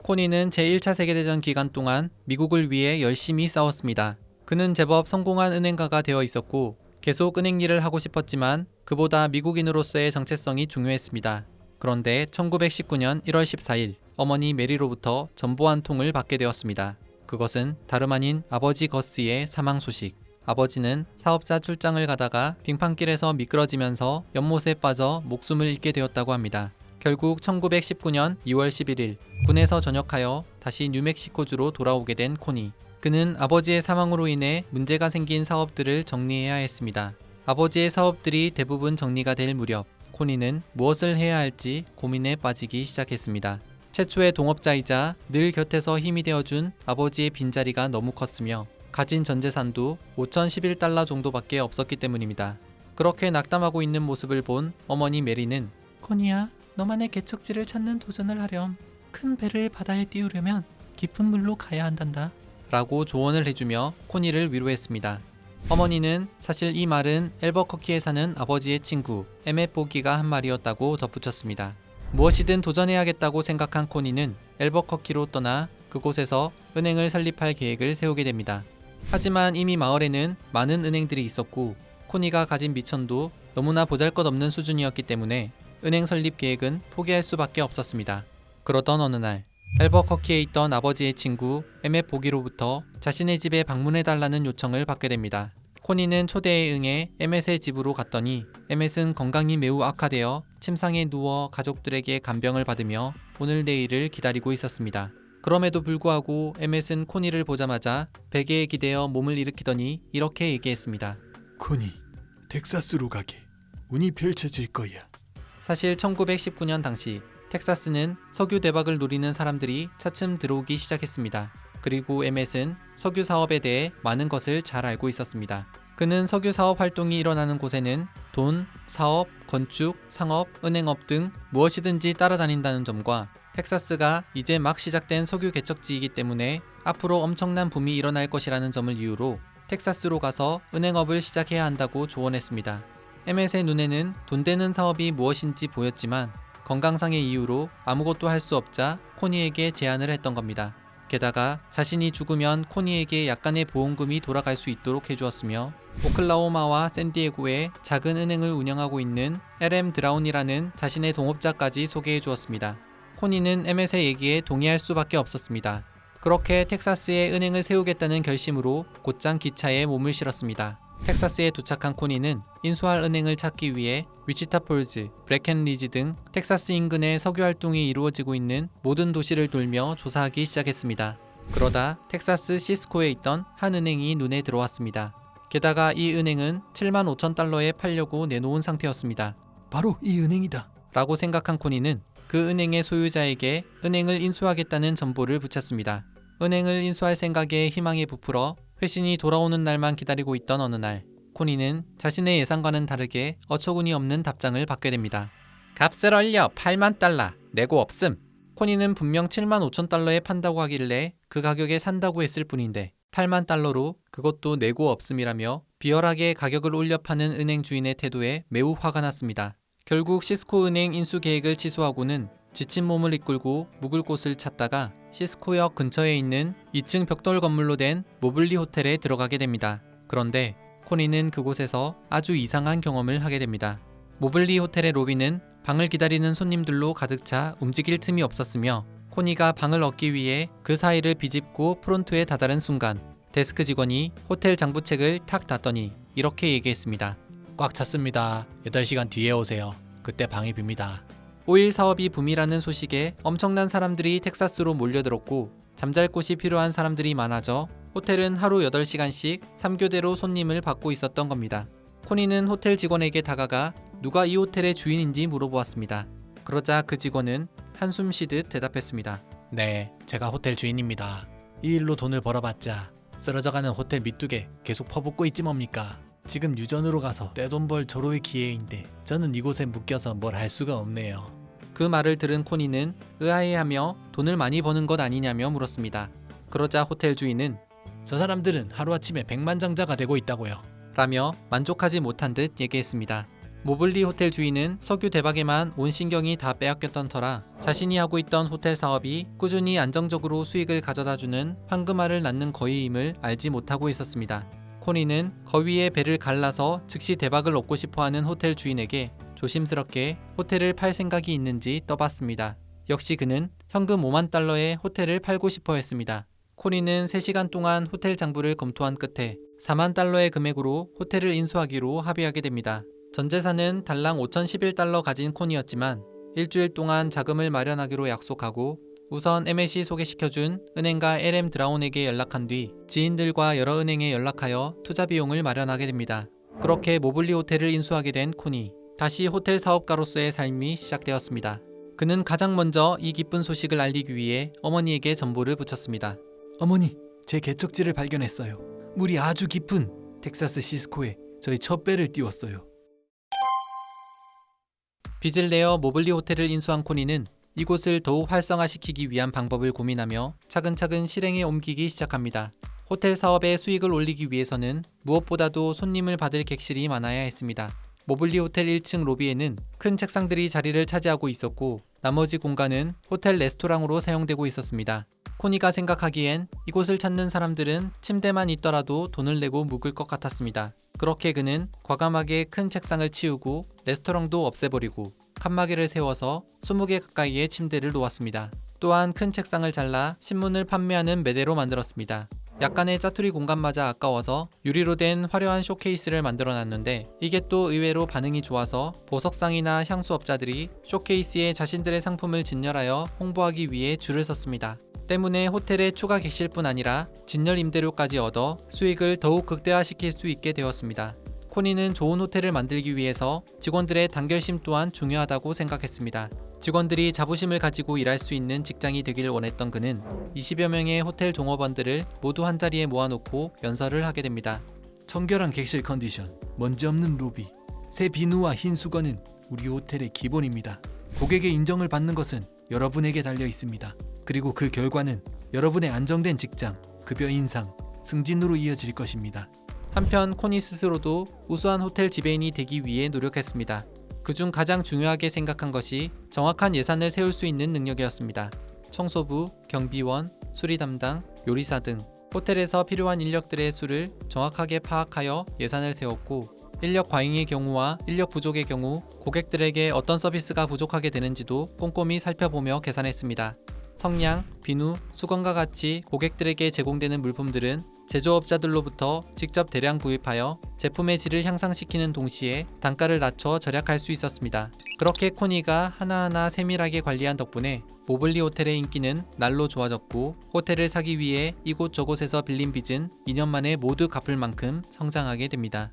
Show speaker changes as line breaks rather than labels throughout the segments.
코니는 제1차 세계대전 기간 동안 미국을 위해 열심히 싸웠습니다. 그는 제법 성공한 은행가가 되어 있었고 계속 은행 일을 하고 싶었지만 그보다 미국인으로서의 정체성이 중요했습니다. 그런데 1919년 1월 14일 어머니 메리로부터 전보 한 통을 받게 되었습니다. 그것은 다름 아닌 아버지 거스의 사망 소식. 아버지는 사업자 출장을 가다가 빙판길에서 미끄러지면서 연못에 빠져 목숨을 잃게 되었다고 합니다. 결국 1919년 2월 11일 군에서 전역하여 다시 뉴멕시코주로 돌아오게 된 코니. 그는 아버지의 사망으로 인해 문제가 생긴 사업들을 정리해야 했습니다. 아버지의 사업들이 대부분 정리가 될 무렵 코니는 무엇을 해야 할지 고민에 빠지기 시작했습니다. 최초의 동업자이자 늘 곁에서 힘이 되어준 아버지의 빈자리가 너무 컸으며 가진 전 재산도 5,011달러 정도밖에 없었기 때문입니다. 그렇게 낙담하고 있는 모습을 본 어머니 메리는 코니야, 너만의 개척지를 찾는 도전을 하렴. 큰 배를 바다에 띄우려면 깊은 물로 가야 한단다. 라고 조언을 해주며 코니를 위로했습니다. 어머니는 사실 이 말은 앨버커키에 사는 아버지의 친구 에멧 보기가 한 말이었다고 덧붙였습니다. 무엇이든 도전해야겠다고 생각한 코니는 앨버커키로 떠나 그곳에서 은행을 설립할 계획을 세우게 됩니다. 하지만 이미 마을에는 많은 은행들이 있었고 코니가 가진 미천도 너무나 보잘것없는 수준이었기 때문에 은행 설립 계획은 포기할 수밖에 없었습니다. 그러던 어느 날 앨버커키에 있던 아버지의 친구 에멧 보기로부터 자신의 집에 방문해달라는 요청을 받게 됩니다. 코니는 초대에 응해 에멧의 집으로 갔더니 에멧은 건강이 매우 악화되어 침상에 누워 가족들에게 간병을 받으며 오늘 내일을 기다리고 있었습니다. 그럼에도 불구하고 에멧은 코니를 보자마자 베개에 기대어 몸을 일으키더니 이렇게 얘기했습니다.
코니, 텍사스로 가게. 운이 펼쳐질 거야.
사실 1919년 당시 텍사스는 석유 대박을 노리는 사람들이 차츰 들어오기 시작했습니다. 그리고 에멧은 석유 사업에 대해 많은 것을 잘 알고 있었습니다. 그는 석유 사업 활동이 일어나는 곳에는 돈, 사업, 건축, 상업, 은행업 등 무엇이든지 따라다닌다는 점과 텍사스가 이제 막 시작된 석유 개척지이기 때문에 앞으로 엄청난 붐이 일어날 것이라는 점을 이유로 텍사스로 가서 은행업을 시작해야 한다고 조언했습니다. 에멧의 눈에는 돈 되는 사업이 무엇인지 보였지만 건강상의 이유로 아무것도 할 수 없자 코니에게 제안을 했던 겁니다. 게다가 자신이 죽으면 코니에게 약간의 보험금이 돌아갈 수 있도록 해주었으며 오클라호마와 샌디에고에 작은 은행을 운영하고 있는 LM 드라운이라는 자신의 동업자까지 소개해 주었습니다. 코니는 에멧의 얘기에 동의할 수밖에 없었습니다. 그렇게 텍사스에 은행을 세우겠다는 결심으로 곧장 기차에 몸을 실었습니다. 텍사스에 도착한 코니는 인수할 은행을 찾기 위해 위치타 폴즈, 브레켄리지 등 텍사스 인근의 석유 활동이 이루어지고 있는 모든 도시를 돌며 조사하기 시작했습니다. 그러다 텍사스 시스코에 있던 한 은행이 눈에 들어왔습니다. 게다가 이 은행은 75,000달러에 팔려고 내놓은 상태였습니다.
바로 이 은행이다.
라고 생각한 코니는 그 은행의 소유자에게 은행을 인수하겠다는 전보를 붙였습니다. 은행을 인수할 생각에 희망에 부풀어 회신이 돌아오는 날만 기다리고 있던 어느 날 코니는 자신의 예상과는 다르게 어처구니 없는 답장을 받게 됩니다. 값을 올려 8만 달러 내고 없음. 코니는 분명 7만 5천 달러에 판다고 하길래 그 가격에 산다고 했을 뿐인데 8만 달러로 그것도 내고 없음이라며 비열하게 가격을 올려 파는 은행 주인의 태도에 매우 화가 났습니다. 결국 시스코 은행 인수 계획을 취소하고는 지친 몸을 이끌고 묵을 곳을 찾다가 시스코역 근처에 있는 2층 벽돌 건물로 된 모블리 호텔에 들어가게 됩니다. 그런데 코니는 그곳에서 아주 이상한 경험을 하게 됩니다. 모블리 호텔의 로비는 방을 기다리는 손님들로 가득 차 움직일 틈이 없었으며 코니가 방을 얻기 위해 그 사이를 비집고 프론트에 다다른 순간 데스크 직원이 호텔 장부책을 탁 닫더니 이렇게 얘기했습니다.
꽉 찼습니다. 8시간 뒤에 오세요. 그때 방이 빕니다.
오일 사업이 붐이라는 소식에 엄청난 사람들이 텍사스로 몰려들었고 잠잘 곳이 필요한 사람들이 많아져 호텔은 하루 8시간씩 3교대로 손님을 받고 있었던 겁니다. 코니는 호텔 직원에게 다가가 누가 이 호텔의 주인인지 물어보았습니다. 그러자 그 직원은 한숨 쉬듯 대답했습니다.
네, 제가 호텔 주인입니다. 이 일로 돈을 벌어봤자 쓰러져가는 호텔 밑둑에 계속 퍼붓고 있지 뭡니까? 지금 유전으로 가서 떼돈 벌 절호의 기회인데 저는 이곳에 묶여서 뭘 할 수가 없네요.
그 말을 들은 코니는 의아해하며 돈을 많이 버는 것 아니냐며 물었습니다. 그러자 호텔 주인은
저 사람들은 하루아침에 백만장자가 되고 있다고요.
라며 만족하지 못한 듯 얘기했습니다. 모블리 호텔 주인은 석유 대박에만 온 신경이 다 빼앗겼던 터라 자신이 하고 있던 호텔 사업이 꾸준히 안정적으로 수익을 가져다주는 황금알을 낳는 거위임을 알지 못하고 있었습니다. 코니는 거위의 배를 갈라서 즉시 대박을 얻고 싶어하는 호텔 주인에게 조심스럽게 호텔을 팔 생각이 있는지 떠봤습니다. 역시 그는 현금 5만 달러에 호텔을 팔고 싶어 했습니다. 코니는 3시간 동안 호텔 장부를 검토한 끝에 4만 달러의 금액으로 호텔을 인수하기로 합의하게 됩니다. 전 재산은 달랑 5,011달러 가진 코니였지만 일주일 동안 자금을 마련하기로 약속하고 우선 MLC 소개시켜준 은행가 LM 드라운에게 연락한 뒤 지인들과 여러 은행에 연락하여 투자 비용을 마련하게 됩니다. 그렇게 모블리 호텔을 인수하게 된 코니. 다시 호텔 사업가로서의 삶이 시작되었습니다. 그는 가장 먼저 이 기쁜 소식을 알리기 위해 어머니에게 전보를 붙였습니다.
어머니, 제 개척지를 발견했어요. 물이 아주 깊은 텍사스 시스코에 저희 첫 배를 띄웠어요.
빚을 내어 모블리 호텔을 인수한 코니는 이곳을 더욱 활성화시키기 위한 방법을 고민하며 차근차근 실행에 옮기기 시작합니다. 호텔 사업의 수익을 올리기 위해서는 무엇보다도 손님을 받을 객실이 많아야 했습니다. 모블리 호텔 1층 로비에는 큰 책상들이 자리를 차지하고 있었고 나머지 공간은 호텔 레스토랑으로 사용되고 있었습니다. 코니가 생각하기엔 이곳을 찾는 사람들은 침대만 있더라도 돈을 내고 묵을 것 같았습니다. 그렇게 그는 과감하게 큰 책상을 치우고 레스토랑도 없애버리고 칸막이를 세워서 20개 가까이의 침대를 놓았습니다. 또한 큰 책상을 잘라 신문을 판매하는 매대로 만들었습니다. 약간의 짜투리 공간마저 아까워서 유리로 된 화려한 쇼케이스를 만들어놨는데 이게 또 의외로 반응이 좋아서 보석상이나 향수업자들이 쇼케이스에 자신들의 상품을 진열하여 홍보하기 위해 줄을 섰습니다. 때문에 호텔의 추가 객실뿐 아니라 진열 임대료까지 얻어 수익을 더욱 극대화시킬 수 있게 되었습니다. 코니는 좋은 호텔을 만들기 위해서 직원들의 단결심 또한 중요하다고 생각했습니다. 직원들이 자부심을 가지고 일할 수 있는 직장이 되길 원했던 그는 20여 명의 호텔 종업원들을 모두 한자리에 모아놓고 연설을 하게 됩니다.
청결한 객실 컨디션, 먼지 없는 로비, 새 비누와 흰 수건은 우리 호텔의 기본입니다. 고객의 인정을 받는 것은 여러분에게 달려 있습니다. 그리고 그 결과는 여러분의 안정된 직장, 급여 인상, 승진으로 이어질 것입니다.
한편 코니 스스로도 우수한 호텔 지배인이 되기 위해 노력했습니다. 그중 가장 중요하게 생각한 것이 정확한 예산을 세울 수 있는 능력이었습니다. 청소부, 경비원, 수리 담당, 요리사 등 호텔에서 필요한 인력들의 수를 정확하게 파악하여 예산을 세웠고 인력 과잉의 경우와 인력 부족의 경우 고객들에게 어떤 서비스가 부족하게 되는지도 꼼꼼히 살펴보며 계산했습니다. 성냥, 비누, 수건과 같이 고객들에게 제공되는 물품들은 제조업자들로부터 직접 대량 구입하여 제품의 질을 향상시키는 동시에 단가를 낮춰 절약할 수 있었습니다. 그렇게 코니가 하나하나 세밀하게 관리한 덕분에 모블리 호텔의 인기는 날로 좋아졌고 호텔을 사기 위해 이곳저곳에서 빌린 빚은 2년 만에 모두 갚을 만큼 성장하게 됩니다.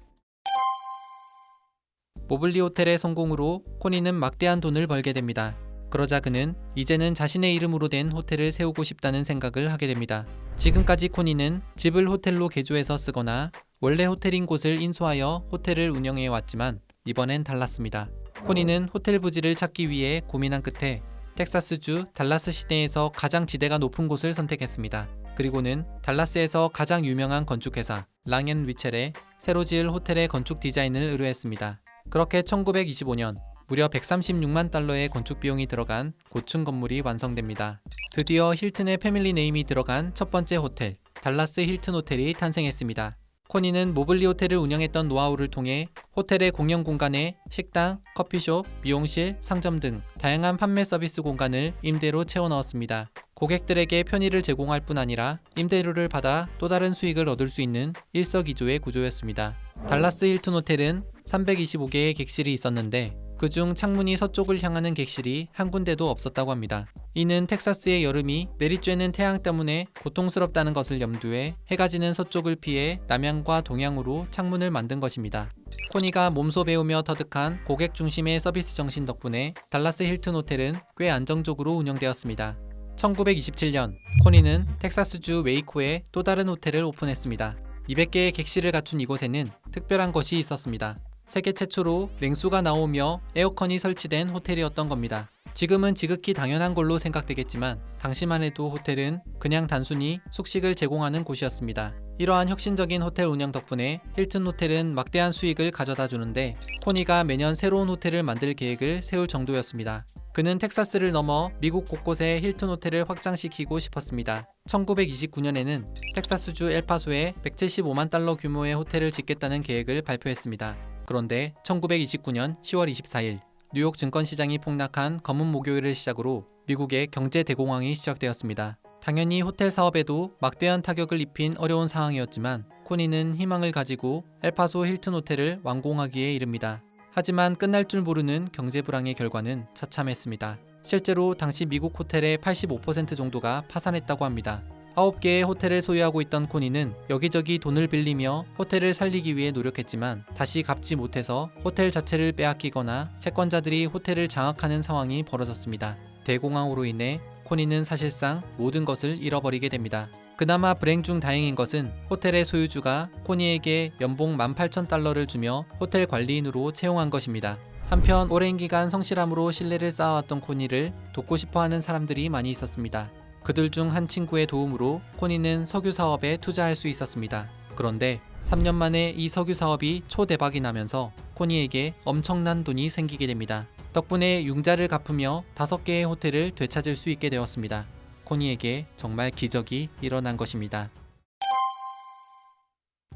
모블리 호텔의 성공으로 코니는 막대한 돈을 벌게 됩니다. 그러자 그는 이제는 자신의 이름으로 된 호텔을 세우고 싶다는 생각을 하게 됩니다. 지금까지 코니는 집을 호텔로 개조해서 쓰거나 원래 호텔인 곳을 인수하여 호텔을 운영해 왔지만 이번엔 달랐습니다. 코니는 호텔 부지를 찾기 위해 고민한 끝에 텍사스주 달라스 시내에서 가장 지대가 높은 곳을 선택했습니다. 그리고는 달라스에서 가장 유명한 건축회사 랑앤리첼에 새로 지을 호텔의 건축 디자인을 의뢰했습니다. 그렇게 1925년 무려 136만 달러의 건축 비용이 들어간 고층 건물이 완성됩니다. 드디어 힐튼의 패밀리 네임이 들어간 첫 번째 호텔, 달라스 힐튼 호텔이 탄생했습니다. 코니는 모블리 호텔을 운영했던 노하우를 통해 호텔의 공용 공간에 식당, 커피숍, 미용실, 상점 등 다양한 판매 서비스 공간을 임대로 채워 넣었습니다. 고객들에게 편의를 제공할 뿐 아니라 임대료를 받아 또 다른 수익을 얻을 수 있는 일석이조의 구조였습니다. 달라스 힐튼 호텔은 325개의 객실이 있었는데 그중 창문이 서쪽을 향하는 객실이 한 군데도 없었다고 합니다. 이는 텍사스의 여름이 내리쬐는 태양 때문에 고통스럽다는 것을 염두해 해가 지는 서쪽을 피해 남향과 동향으로 창문을 만든 것입니다. 코니가 몸소 배우며 터득한 고객 중심의 서비스 정신 덕분에 달라스 힐튼 호텔은 꽤 안정적으로 운영되었습니다. 1927년 코니는 텍사스주 웨이코에 또 다른 호텔을 오픈했습니다. 200개의 객실을 갖춘 이곳에는 특별한 것이 있었습니다. 세계 최초로 냉수가 나오며 에어컨이 설치된 호텔이었던 겁니다. 지금은 지극히 당연한 걸로 생각되겠지만 당시만 해도 호텔은 그냥 단순히 숙식을 제공하는 곳이었습니다. 이러한 혁신적인 호텔 운영 덕분에 힐튼 호텔은 막대한 수익을 가져다 주는데 코니가 매년 새로운 호텔을 만들 계획을 세울 정도였습니다. 그는 텍사스를 넘어 미국 곳곳에 힐튼 호텔을 확장시키고 싶었습니다. 1929년에는 텍사스주 엘파소에 175만 달러 규모의 호텔을 짓겠다는 계획을 발표했습니다. 그런데 1929년 10월 24일 뉴욕 증권시장이 폭락한 검은 목요일을 시작으로 미국의 경제 대공황이 시작되었습니다. 당연히 호텔 사업에도 막대한 타격을 입힌 어려운 상황이었지만 코니는 희망을 가지고 엘파소 힐튼 호텔을 완공하기에 이릅니다. 하지만 끝날 줄 모르는 경제 불황의 결과는 처참했습니다. 실제로 당시 미국 호텔의 85% 정도가 파산했다고 합니다. 9개의 호텔을 소유하고 있던 코니는 여기저기 돈을 빌리며 호텔을 살리기 위해 노력했지만 다시 갚지 못해서 호텔 자체를 빼앗기거나 채권자들이 호텔을 장악하는 상황이 벌어졌습니다. 대공황으로 인해 코니는 사실상 모든 것을 잃어버리게 됩니다. 그나마 불행 중 다행인 것은 호텔의 소유주가 코니에게 연봉 18,000달러를 주며 호텔 관리인으로 채용한 것입니다. 한편 오랜 기간 성실함으로 신뢰를 쌓아왔던 코니를 돕고 싶어하는 사람들이 많이 있었습니다. 그들 중 한 친구의 도움으로 코니는 석유 사업에 투자할 수 있었습니다. 그런데 3년 만에 이 석유 사업이 초대박이 나면서 코니에게 엄청난 돈이 생기게 됩니다. 덕분에 융자를 갚으며 5개의 호텔을 되찾을 수 있게 되었습니다. 코니에게 정말 기적이 일어난 것입니다.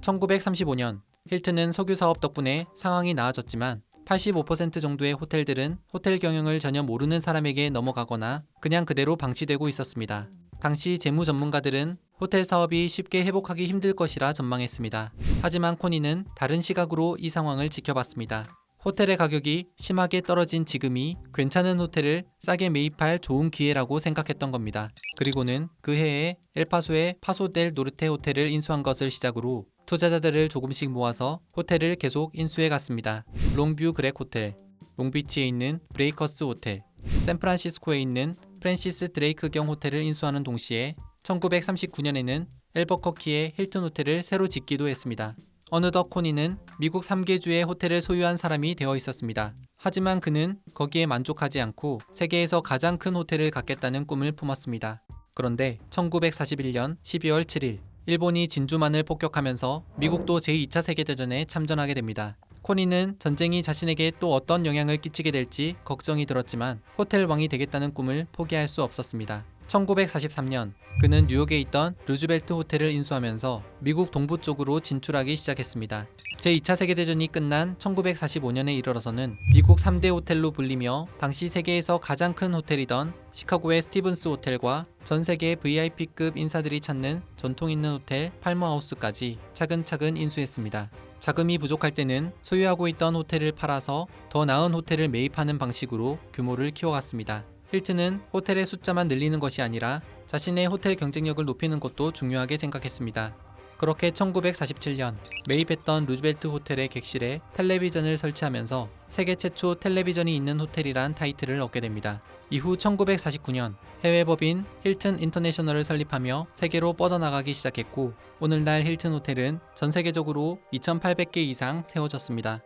1935년 힐튼은 석유 사업 덕분에 상황이 나아졌지만 85% 정도의 호텔들은 호텔 경영을 전혀 모르는 사람에게 넘어가거나 그냥 그대로 방치되고 있었습니다. 당시 재무 전문가들은 호텔 사업이 쉽게 회복하기 힘들 것이라 전망했습니다. 하지만 코니는 다른 시각으로 이 상황을 지켜봤습니다. 호텔의 가격이 심하게 떨어진 지금이 괜찮은 호텔을 싸게 매입할 좋은 기회라고 생각했던 겁니다. 그리고는 그 해에 엘파소의 파소 델 노르테 호텔을 인수한 것을 시작으로 투자자들을 조금씩 모아서 호텔을 계속 인수해 갔습니다. 롱뷰 그렉 호텔, 롱비치에 있는 브레이커스 호텔, 샌프란시스코에 있는 프랜시스 드레이크경 호텔을 인수하는 동시에 1939년에는 엘버커키의 힐튼 호텔을 새로 짓기도 했습니다. 어느덧 코니는 미국 3개 주의 호텔을 소유한 사람이 되어 있었습니다. 하지만 그는 거기에 만족하지 않고 세계에서 가장 큰 호텔을 갖겠다는 꿈을 품었습니다. 그런데 1941년 12월 7일 일본이 진주만을 폭격하면서 미국도 제2차 세계대전에 참전하게 됩니다. 코니는 전쟁이 자신에게 또 어떤 영향을 끼치게 될지 걱정이 들었지만 호텔 왕이 되겠다는 꿈을 포기할 수 없었습니다. 1943년 그는 뉴욕에 있던 루즈벨트 호텔을 인수하면서 미국 동부 쪽으로 진출하기 시작했습니다. 제2차 세계대전이 끝난 1945년에 이르러서는 미국 3대 호텔로 불리며 당시 세계에서 가장 큰 호텔이던 시카고의 스티븐스 호텔과 전 세계 VIP급 인사들이 찾는 전통 있는 호텔 팔머하우스까지 차근차근 인수했습니다. 자금이 부족할 때는 소유하고 있던 호텔을 팔아서 더 나은 호텔을 매입하는 방식으로 규모를 키워갔습니다. 힐튼은 호텔의 숫자만 늘리는 것이 아니라 자신의 호텔 경쟁력을 높이는 것도 중요하게 생각했습니다. 그렇게 1947년 매입했던 루즈벨트 호텔의 객실에 텔레비전을 설치하면서 세계 최초 텔레비전이 있는 호텔이란 타이틀을 얻게 됩니다. 이후 1949년 해외 법인 힐튼 인터내셔널을 설립하며 세계로 뻗어나가기 시작했고 오늘날 힐튼 호텔은 전 세계적으로 2,800개 이상 세워졌습니다.